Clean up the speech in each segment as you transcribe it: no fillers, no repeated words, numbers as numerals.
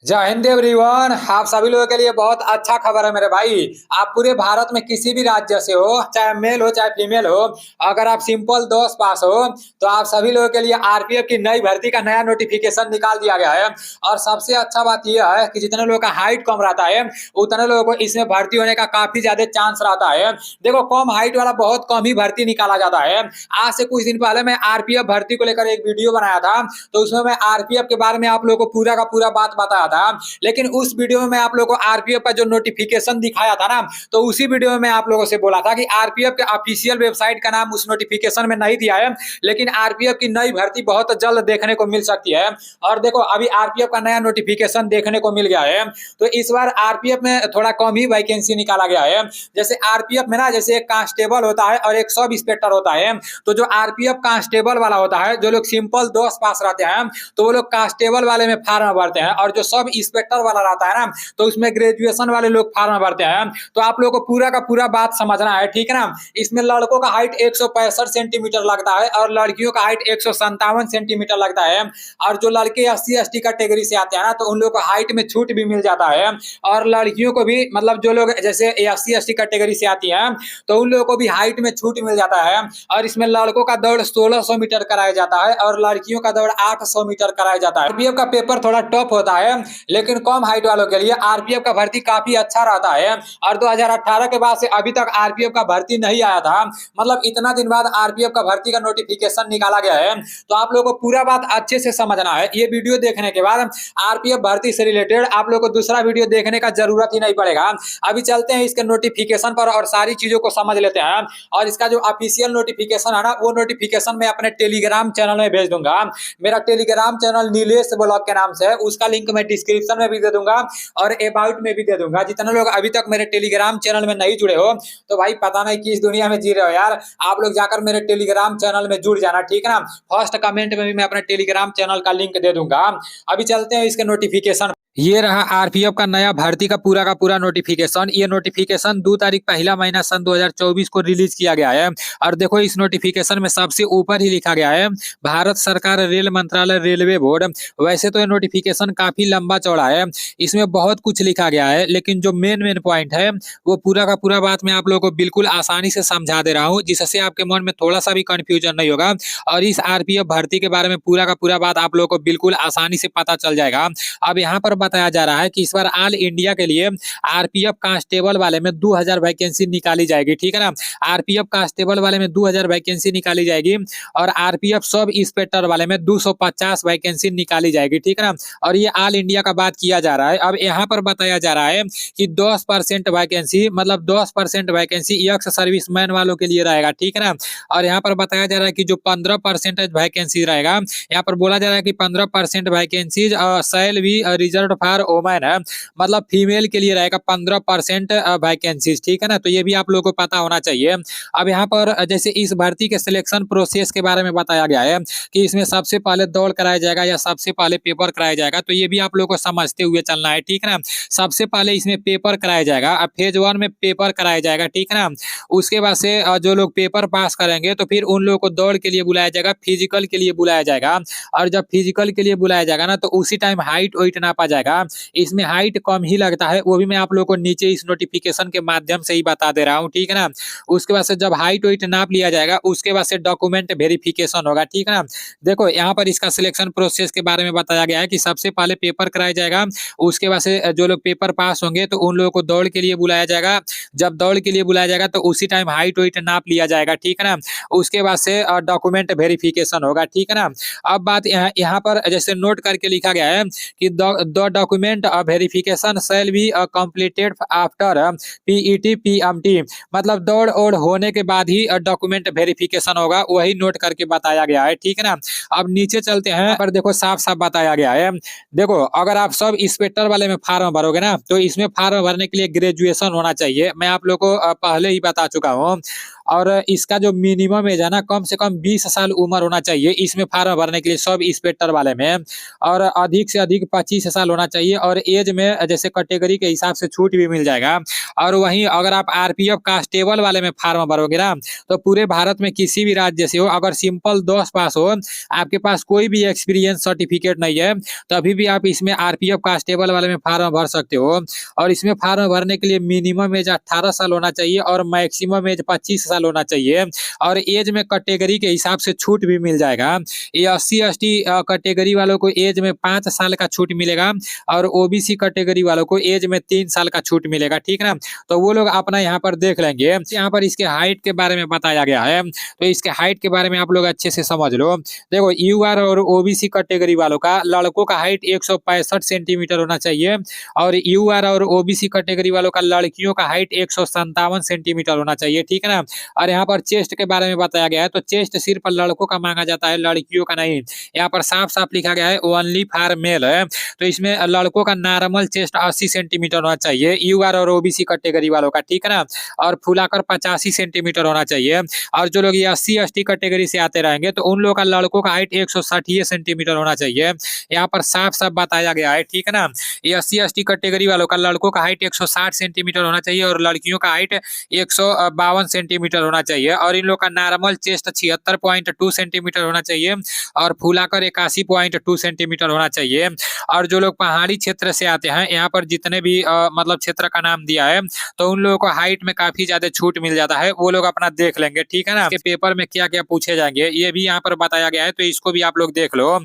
जय हिंद एवरीवन। आप सभी लोगों के लिए बहुत अच्छा खबर है मेरे भाई। आप पूरे भारत में किसी भी राज्य से हो, चाहे मेल हो चाहे फीमेल हो, अगर आप सिंपल 10 पास हो तो आप सभी लोगों के लिए आरपीएफ की नई भर्ती का नया नोटिफिकेशन निकाल दिया गया है। और सबसे अच्छा बात यह है कि जितने लोगों का हाइट कम रहता है उतने लोगों को इसमें भर्ती होने का काफी ज्यादा चांस रहता है। देखो, कम हाइट वाला बहुत कम ही भर्ती निकाला जाता है। आज से कुछ दिन पहले मैं आरपीएफ भर्ती को लेकर एक वीडियो बनाया था, तो उसमें मैं आरपीएफ के बारे में आप लोगों को पूरा का पूरा बात बताया था। लेकिन उस वीडियो में मैं आप लोगों को आरपीएफ का जो नोटिफिकेशन दिखाया था ना, तो उसी वीडियो में मैं आप लोगों से बोला था कि आरपीएफ के ऑफिशियल वेबसाइट का नाम उस नोटिफिकेशन में नहीं दिया है, लेकिन आरपीएफ की नई भर्ती बहुत जल्द देखने को मिल सकती है। और देखो, अभी आरपीएफ का नया नोटिफिकेशन देखने को मिल गया है। तो इस बार आरपीएफ में थोड़ा कम ही वैकेंसी निकाला गया है। जैसे आरपीएफ में ना, जैसे एक कांस्टेबल होता है और एक सब इंस्पेक्टर होता है। तो जो आरपीएफ कांस्टेबल वाला होता है, जो लोग सिंपल 10 पास रहते हैं तो वो लोग कांस्टेबल वाले में फार्म भरते हैं, और जो सब इंस्पेक्टर वाला रहता है ना, तो उसमें ग्रेजुएशन वाले लोग फार्म भरते हैं। तो आप लोगों को पूरा का पूरा बात समझना है, ठीक है ना। इसमें लड़कों का हाइट 165 सेंटीमीटर लगता है और लड़कियों का हाइट 157 सेंटीमीटर लगता है। और जो लड़के एससी एसटी कैटेगरी से आते हैं ना, तो उन लोगों को हाइट में छूट भी मिल जाता है। और लड़कियों को भी, मतलब जो लोग जैसे एससी एसटी कैटेगरी से आती है, तो उन लोगों को भी हाइट में छूट मिल जाता है। और इसमें लड़कों का दौड़ 1600 मीटर कराया जाता है और लड़कियों का दौड़ 800 मीटर कराया जाता है। आरपीएफ का पेपर थोड़ा टफ होता है, लेकिन कम हाइट वालों के लिए आरपीएफ का भर्ती काफी अच्छा रहता है। और 2018 के बाद से अभी तक आरपीएफ का भर्ती नहीं आया था, मतलब इतना दिन बाद आरपीएफ का भर्ती का नोटिफिकेशन निकाला गया है। तो आप लोगों को पूरा बात अच्छे से समझना है। ये वीडियो देखने के बाद आरपीएफ भर्ती से रिलेटेड आप लोग को दूसरा वीडियो देखने का जरूरत ही नहीं पड़ेगा। अभी चलते हैं इसके नोटिफिकेशन पर और सारी चीजों को समझ लेते हैं। और इसका जो ऑफिशियल नोटिफिकेशन है ना, वो नोटिफिकेशन मैं अपने टेलीग्राम चैनल में भेज दूंगा। मेरा टेलीग्राम चैनल नीलेश ब्लॉग के नाम से है, उसका लिंक मैं डिस्क्रिप्शन में भी दे दूंगा और अबाउट में भी दे दूंगा। जितने लोग अभी तक मेरे टेलीग्राम चैनल में नहीं जुड़े हो, तो भाई पता नहीं किस दुनिया में जी रहे हो यार। आप लोग जाकर मेरे टेलीग्राम चैनल में जुड़ जाना, ठीक है ना। फर्स्ट कमेंट में भी मैं अपने टेलीग्राम चैनल का लिंक दे दूंगा। अभी चलते हैं इसके नोटिफिकेशन। ये रहा आरपीएफ का नया भर्ती का पूरा नोटिफिकेशन। ये नोटिफिकेशन 2 तारीख पहला महीना सन 2024 को रिलीज किया गया है। और देखो, इस नोटिफिकेशन में सबसे ऊपर ही लिखा गया है भारत सरकार रेल मंत्रालय रेलवे बोर्ड। वैसे तो ये नोटिफिकेशन काफी लंबा चौड़ा है, इसमें बहुत कुछ लिखा गया है, लेकिन जो मेन मेन पॉइंट है वो पूरा का पूरा बात मैं आप लोगों को बिल्कुल आसानी से समझा दे रहा हूँ, जिससे आपके मन में थोड़ा सा भी कंफ्यूजन नहीं होगा। और इस आरपीएफ भर्ती के बारे में पूरा का पूरा बात आप लोगों को बिल्कुल आसानी से पता चल जाएगा। अब यहाँ पर बताया जा रहा है कि इस बार ऑल इंडिया के लिए आरपीएफ कांस्टेबल वाले में 2000 वैकेंसी निकाली जाएगी, ठीक है ना। आरपीएफ कांस्टेबल वाले में 2000 वैकेंसी निकाली जाएगी और आरपीएफ सब इंस्पेक्टर वाले में 250 वैकेंसी निकाली जाएगी, ठीक है ना। और ये ऑल इंडिया का बात किया जा रहा है। अब यहाँ पर बताया जा रहा है कि 10% वैकेंसी, मतलब 10% वैकेंसी एक्स सर्विसमैन वालों के लिए रहेगा, ठीक है ना। और यहाँ पर बताया जा रहा है कि जो 15% वैकेंसी रहेगा, यहाँ पर बोला जा रहा है कि 15% vacancies shall be reserve for women है, मतलब फीमेल के लिए रहेगा 15% वैकेंसीज, ठीक है ना। तो ये भी आप लोगों को पता होना चाहिए। अब यहाँ पर जैसे इस भर्ती के सिलेक्शन प्रोसेस के बारे में बताया गया है कि इसमें सबसे पहले दौड़ कराया जाएगा या सबसे पहले पेपर कराया जाएगा, तो ये भी आप लोगों को समझते हुए चलना है, ठीक है ना। सबसे पहले इसमें पेपर कराया जाएगा। अब फेज 1 में पेपर कराया जाएगा, ठीक है ना। उसके बाद से जो लोग पेपर पास करेंगे तो फिर उन लोगों को दौड़ के लिए बुलाया जाएगा, फिजिकल के लिए बुलाया जाएगा। और जब फिजिकल के लिए बुलाया जाएगा ना, तो उसी टाइम हाइट वेट नापा जाएगा। इसमें हाइट कम ही लगता है, वो भी मैं आप लोगों को नीचे इस नोटिफिकेशन के माध्यम से ही बता दे रहा हूँ, ठीक है ना। उसके बाद से जब हाइट वेट नाप लिया जाएगा, उसके बाद से डॉक्यूमेंट वेरिफिकेशन होगा, ठीक है ना। देखो, यहाँ पर इसका सिलेक्शन प्रोसेस के बारे में बताया गया है कि सबसे पहले पेपर कराया जाएगा, उसके बाद से जो लोग पेपर पास होंगे तो उन लोगों को दौड़ के लिए बुलाया जाएगा। जब दौड़ के लिए बुलाया जाएगा तो उसी टाइम हाइट वेट नाप लिया जाएगा, ठीक है ना। उसके बाद से डॉक्यूमेंट वेरिफिकेशन होगा, ठीक है ना। अब बात यहाँ पर जैसे नोट करके लिखा गया है कि the document verification shall be completed after PET PMT, मतलब दौड़ और होने के बाद ही डॉक्यूमेंट वेरिफिकेशन होगा, वही नोट करके बताया गया है, ठीक है ना। अब नीचे चलते हैं, पर देखो साफ साफ बताया गया है। देखो, अगर आप सब इंस्पेक्टर वाले में फार्म भरोगे ना, तो इसमें फार्म भरने के लिए ग्रेजुएशन होना चाहिए। मैं आप लोगों को पहले ही बता चुका हूँ। और इसका जो मिनिमम एज है ना, कम से कम 20 साल उम्र होना चाहिए इसमें फार्म भरने के लिए सब इंस्पेक्टर वाले में। और अधिक से अधिक 25 साल होना होना चाहिए और एज में जैसे कैटेगरी के हिसाब से छूट भी मिल जाएगा। और वहीं अगर आप आरपीएफ कांस्टेबल वाले में फार्म भरोगे ना, तो पूरे भारत में किसी भी राज्य से हो, अगर सिंपल 10 पास हो, आपके पास कोई भी एक्सपीरियंस सर्टिफिकेट नहीं है, तभी भी आप इसमें आरपीएफ कांस्टेबल वाले में फार्म भर सकते हो। और इसमें फार्म भरने के लिए मिनिमम एज 18 साल होना चाहिए और मैक्सिमम एज 25 साल होना चाहिए। और एज में कैटेगरी के हिसाब से छूट भी मिल जाएगा। ये SC/ST कैटेगरी वालों को एज में 5 साल का छूट मिलेगा और ओबीसी कैटेगरी वालों को एज में 3 साल का छूट मिलेगा, ठीक है ना। तो वो लोग अपना यहाँ पर देख लेंगे। यहाँ पर इसके हाइट के बारे में बताया गया है, तो इसके हाइट के बारे में आप लोग अच्छे से समझ लो। देखो, यूआर और ओबीसी कैटेगरी वालों का लड़कों का हाइट 165 सेंटीमीटर होना चाहिए और यूआर और ओबीसी कैटेगरी वालों का लड़कियों का हाइट 157 सेंटीमीटर होना चाहिए, ठीक है ना। और यहाँ पर चेस्ट के बारे में बताया गया है, तो चेस्ट सिर्फ लड़कों का मांगा जाता है, लड़कियों का नहीं। यहाँ पर साफ साफ लिखा गया है ओनली फॉर मेल है, तो इसमें लड़कों का नॉर्मल चेस्ट 80 सेंटीमीटर होना चाहिए यूआर और ओबीसी कैटेगरी वालों का, ठीक है ना। और फुलाकर 85 सेंटीमीटर होना चाहिए। और जो लोग ये SC/ST कैटेगरी से आते रहेंगे, तो उन लोगों का लड़कों का हाइट 160 सेंटीमीटर होना चाहिए। यहाँ पर साफ साफ बताया गया है, ठीक है ना। ये SC/ST कैटेगरी वालों का लड़कों का हाइट 160 सेंटीमीटर होना चाहिए और लड़कियों का हाइट 152 सेंटीमीटर होना चाहिए। और इन लोग का नॉर्मल चेस्ट 76.2 सेंटीमीटर होना चाहिए और फुलाकर 81.2 सेंटीमीटर होना चाहिए। और जो लोग पहाड़ी क्षेत्र से आते हैं, यहाँ पर जितने भी मतलब क्षेत्र का नाम दिया है, तो उन लोगों को हाइट में काफी ज्यादा छूट मिल जाता है, वो लोग अपना देख लेंगे, ठीक है ना। इसके पेपर में क्या क्या पूछे जाएंगे ये भी यहाँ पर बताया गया है, तो इसको भी आप लोग देख लो।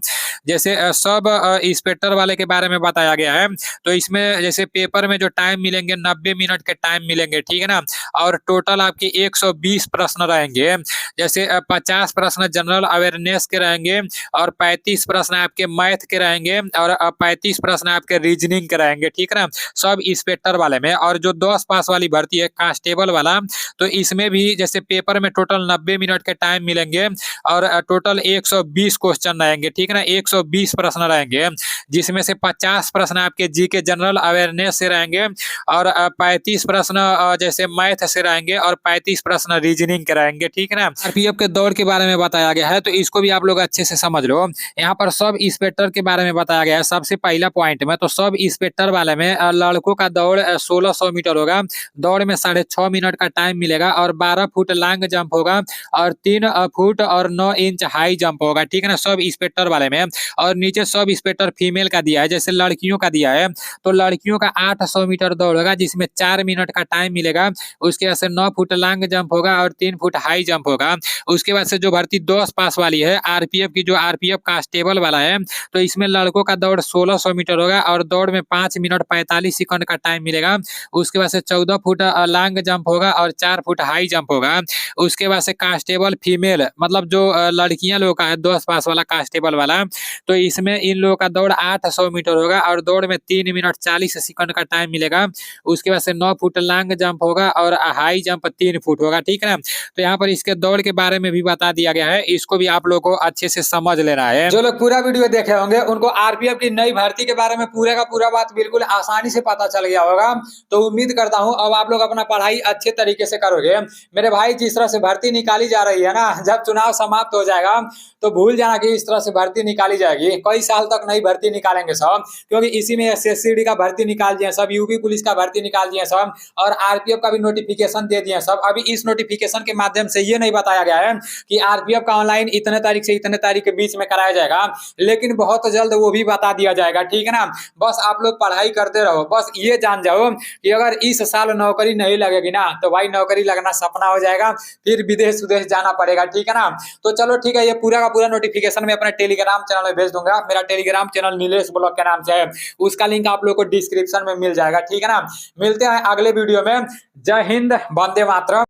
जैसे सब इंस्पेक्टर वाले के बारे में बताया गया है, तो इसमें जैसे पेपर में जो टाइम मिलेंगे 90 मिनट के टाइम मिलेंगे, ठीक है ना। और टोटल आपके 120 प्रश्न रहेंगे। जैसे 50 प्रश्न जनरल अवेयरनेस के रहेंगे और 35 प्रश्न आपके मैथ के रहेंगे और 35 प्रश्न आपके रीजनिंग के रहेंगे, ठीक है ना, सब इंस्पेक्टर वाले में। और जो 10 पास वाली भर्ती है कांस्टेबल वाला, तो इसमें भी जैसे पेपर में टोटल 90 मिनट के टाइम मिलेंगे और टोटल 120 क्वेश्चन रहेंगे, ठीक है ना, 120 प्रश्न रहेंगे, जिसमें से 50 प्रश्न आपके जीके जनरल अवेयरनेस से रहेंगे और 35 प्रश्न जैसे मैथ से रहेंगे और 35 प्रश्न रीजनिंग के रहेंगे, ठीक है ना। आरपीएफ के दौड़ के बारे में बताया गया है, तो इसको भी आप लोग अच्छे से समझ लो। यहाँ पर सब इंस्पेक्टर के बारे में बताया गया है। सबसे पहला पॉइंट में तो सब इंस्पेक्टर वाले में लड़कों का दौड़ 1600 मीटर होगा, दौड़ में 6.5 मिनट का टाइम मिलेगा और 12 फुट लॉन्ग जंप होगा और 3 फुट और 9 इंच हाई जंप होगा, ठीक है ना, सब इंस्पेक्टर वाले में। और नीचे सब इंस्पेक्टर फीमेल का दिया है, जैसे लड़कियों का दिया है, तो लड़कियों का 800 मीटर दौड़ होगा जिसमें 4 मिनट का टाइम मिलेगा। उसके बाद से 9 फुट लॉन्ग जंप होगा और 3 फुट हाई जंप होगा। उसके बाद से जो भर्ती 10 पास वाली है आरपीएफ की, जो आरपीएफ कांस्टेबल वाला है, तो इसमें लड़कों का दौड़ 1600 मीटर होगा और दौड़ में 5 मिनट 45 सेकंड का टाइम मिलेगा। उसके बाद से 14 फुट लॉन्ग जंप होगा और 4 फुट हाई जंप होगा। उसके बाद से कांस्टेबल फीमेल, मतलब जो लड़कियां लोग का है 10 पास वाला कांस्टेबल वाला, तो इसमें इन लोगों का दौड़ 800 मीटर होगा और दौड़ में 3 मिनट 40 सेकंड का टाइम मिलेगा। उसके बाद से 9 फुट लॉन्ग जंप होगा और हाई जंप 3 फुट होगा, ठीक है ना। तो यहाँ पर इसके दौड़ के बारे में भी बता दिया गया है, इसको भी आप लोग को अच्छे से समझ लेना है। जो लोग पूरा वीडियो देखे होंगे उनको आरपीएफ की नई भर्ती के बारे में पूरा का पूरा बात बिल्कुल आसानी से पता चल गया होगा। तो उम्मीद करता हूँ अब आप लोग अपना पढ़ाई अच्छे तरीके से करोगे। मेरे भाई, जिस तरह से भर्ती निकाली जा रही है ना, जब चुनाव समाप्त हो जाएगा तो भूल जाना कि इस तरह से भर्ती निकाली जाएगी। कई साल तक नई भर्ती निकालेंगे सब, क्योंकि इसी में SSCD का भर्ती निकाल दिए सब, यूपी पुलिस का भर्ती निकाल दिए सब और आरपीएफ का भी नोटिफिकेशन दे दिए सब। अभी इस नोटिफिकेशन के माध्यम से ये नहीं बताया गया है कि आरपीएफ का ऑनलाइन इतने तारीख से इतने तारीख के बीच में कराया जाएगा, लेकिन बहुत जल्द वो भी बता दिया जाएगा, ठीक है ना। बस आप लोग पढ़ाई करते रहो। बस ये जान जाओ कि अगर इस साल नौकरी नहीं लगेगी ना, तो भाई नौकरी लगना सपना हो जाएगा, फिर विदेश विदेश जाना पड़ेगा, ठीक है ना। तो चलो ठीक है, ये पूरा का पूरा नोटिफिकेशन मैं अपने टेलीग्राम चैनल में भेज दूंगा। मेरा टेलीग्राम चैनल नीलेश ब्लॉग के नाम से है, उसका लिंक आप लोग को डिस्क्रिप्शन में मिल जाएगा, ठीक है ना। मिलते हैं अगले वीडियो में। जय हिंद, वंदे मातरम।